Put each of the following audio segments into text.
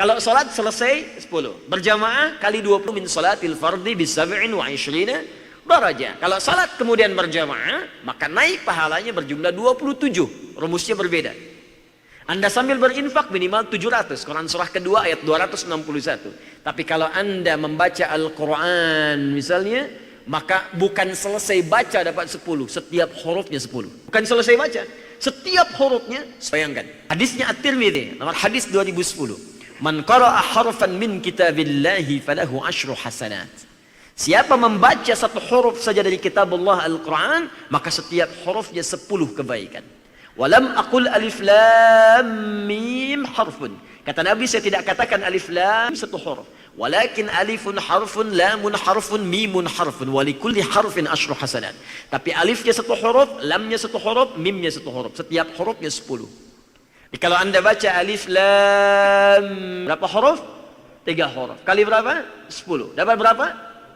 Kalau sholat selesai 10. Berjamaah kali 20 min sholatil fardhi bi 27 darajah. Kalau sholat kemudian berjamaah, maka naik pahalanya berjumlah 27. Rumusnya berbeda. Anda sambil berinfak minimal 700. Quran surah kedua ayat 261. Tapi kalau Anda membaca Al-Quran misalnya, maka bukan selesai baca dapat 10. Setiap hurufnya 10. Bukan selesai baca. Setiap hurufnya, bayangkan. Hadisnya At-Tirmidzi, nomor hadis 2010. Man qara'a harfan min kitabillahi falahu 10 hasanat. Siapa membaca satu huruf saja dari kitab Allah Al-Quran, maka setiap hurufnya 10 kebaikan. Walam aqul alif lam mim harfun. Kata Nabi, saya tidak katakan alif lam satu huruf. Walakin alifun harfun, lamun harfun, mimun harfun. Walikulli harfin 10 hasanat. Tapi alifnya satu huruf, lamnya satu huruf, mimnya satu huruf. Setiap hurufnya 10. Jadi kalau Anda baca alif lam, berapa huruf? 3 huruf. Kali berapa? 10. Dapat berapa?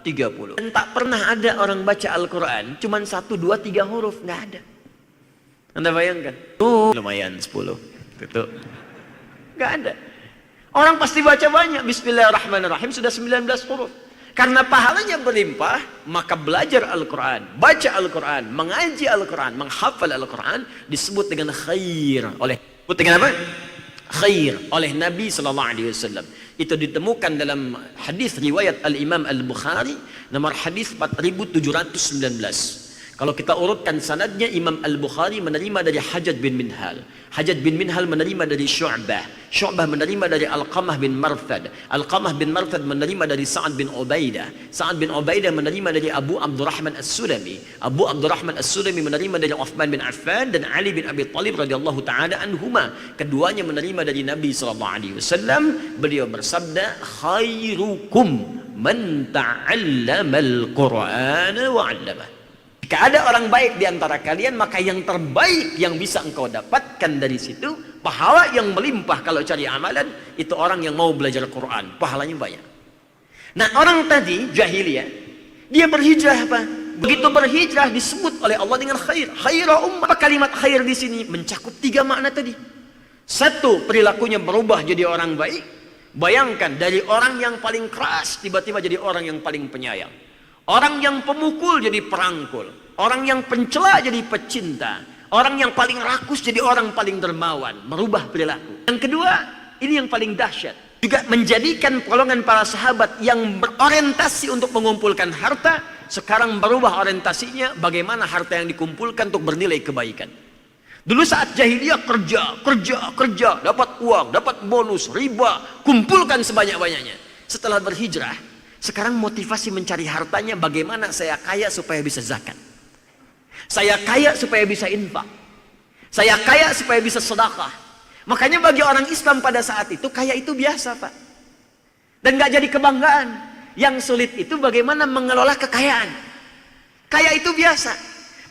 30. Dan tak pernah ada orang baca Al-Quran cuman 1, 2, 3 huruf. Nggak ada. Anda bayangkan? Lumayan 10. Tutup. Nggak ada. Orang pasti baca banyak. Bismillahirrahmanirrahim sudah 19 huruf. Karena pahalanya berlimpah, maka belajar Al-Quran, baca Al-Quran, mengaji Al-Quran, menghafal Al-Quran disebut dengan khair oleh apa? Khair oleh Nabi SAW. Itu ditemukan dalam hadis riwayat Al-Imam Al-Bukhari nomor hadis 4719. Kalau kita urutkan sanadnya, Imam Al-Bukhari menerima dari Hajjaj bin Minhal. Hajjaj bin Minhal menerima dari Syu'bah. Syu'bah menerima dari Alqamah bin Marthad. Alqamah bin Marthad menerima dari Sa'ad bin Ubaidah. Sa'ad bin Ubaidah menerima dari Abu Abdurrahman As-Sulami. Abu Abdurrahman As-Sulami menerima dari Uthman bin Affan dan Ali bin Abi Thalib radhiyallahu ta'ala anhuma. Keduanya menerima dari Nabi SAW. Beliau bersabda, khairukum man ta'allama al-Qur'ana wa 'allamah. Jika ada orang baik di antara kalian, maka yang terbaik yang bisa engkau dapatkan dari situ, pahala yang melimpah kalau cari amalan, itu orang yang mau belajar Quran. Pahalanya banyak. Nah, orang tadi, jahiliyah, dia berhijrah apa? Begitu berhijrah disebut oleh Allah dengan khair. Khaira ummah. Kalimat khair di sini mencakup 3 makna tadi. 1, perilakunya berubah jadi orang baik. Bayangkan, dari orang yang paling keras, tiba-tiba jadi orang yang paling penyayang. Orang yang pemukul jadi perangkul. Orang yang pencela jadi pecinta. Orang yang paling rakus jadi orang paling dermawan. Merubah perilaku. Yang kedua, ini yang paling dahsyat. Juga menjadikan golongan para sahabat yang berorientasi untuk mengumpulkan harta, sekarang berubah orientasinya bagaimana harta yang dikumpulkan untuk bernilai kebaikan. Dulu saat jahiliyah kerja, dapat uang, dapat bonus, riba, kumpulkan sebanyak-banyaknya. Setelah berhijrah, sekarang motivasi mencari hartanya bagaimana saya kaya supaya bisa zakat. Saya kaya supaya bisa infak. Saya kaya supaya bisa sedekah. Makanya bagi orang Islam pada saat itu, kaya itu biasa, Pak. Dan gak jadi kebanggaan. Yang sulit itu bagaimana mengelola kekayaan. Kaya itu biasa.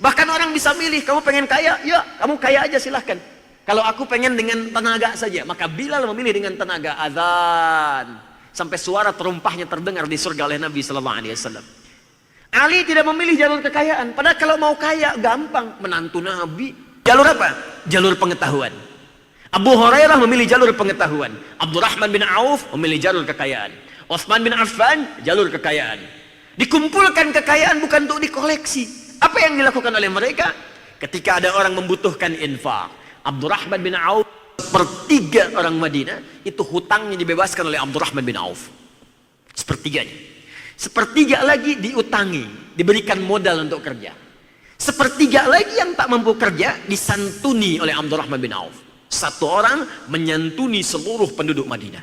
Bahkan orang bisa milih, kamu pengen kaya? Ya, kamu kaya aja silahkan. Kalau aku pengen dengan tenaga saja, maka Bilal memilih dengan tenaga, azan. Sampai suara terumpahnya terdengar di surga oleh Nabi SAW. Ali tidak memilih jalur kekayaan. Padahal kalau mau kaya, gampang. Menantu Nabi. Jalur apa? Jalur pengetahuan. Abu Hurairah memilih jalur pengetahuan. Abdurrahman bin Auf memilih jalur kekayaan. Uthman bin Affan, jalur kekayaan. Dikumpulkan kekayaan bukan untuk dikoleksi. Apa yang dilakukan oleh mereka? Ketika ada orang membutuhkan infak, Abdurrahman bin Auf, 1/3 orang Madinah itu hutangnya dibebaskan oleh Abdurrahman bin Auf. 1/3-nya. 1/3 lagi diutangi, diberikan modal untuk kerja. 1/3 lagi yang tak mampu kerja disantuni oleh Abdurrahman bin Auf. 1 orang menyantuni seluruh penduduk Madinah.